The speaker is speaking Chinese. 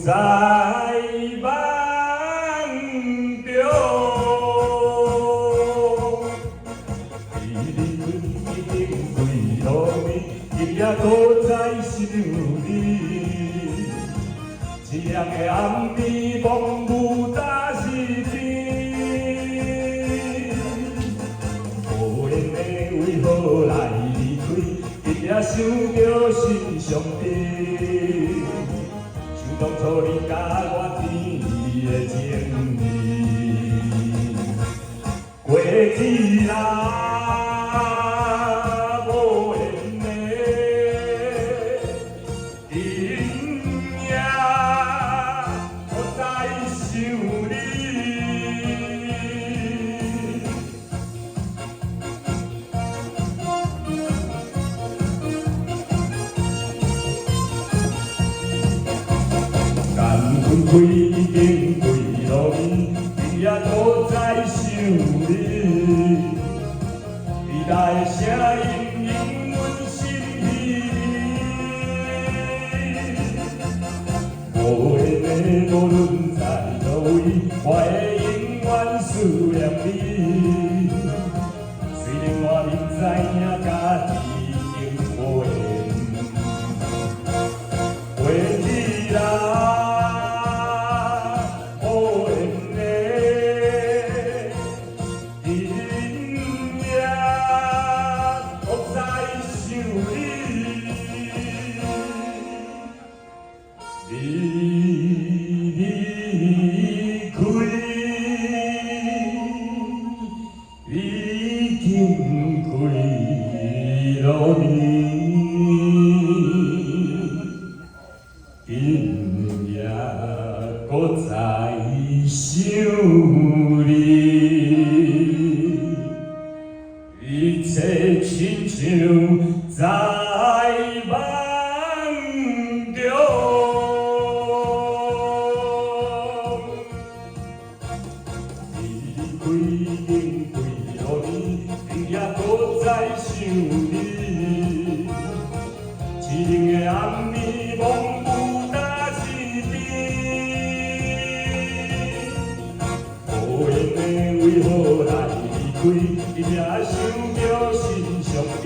在梦中。离你远已经几多年，伊也搁在想你。一人的暗暝，风雨打是天。无缘的为何来离开？伊也想着心上悲。想当初你甲我甜蜜的情意，过去啦。分开已经几多年，伊也搁在想你。你来的声音引阮心稀。无缘的无论在叨位，我会永远思念你。虽然我明知影家己已经无缘，过去啦。你离开已经几多年，今夜搁在想你，一切亲像在梦中。已经几多年，你也搁在想你。一人的暗暝，风雨打是天。无缘的为何来离开？伊也想着心上悲。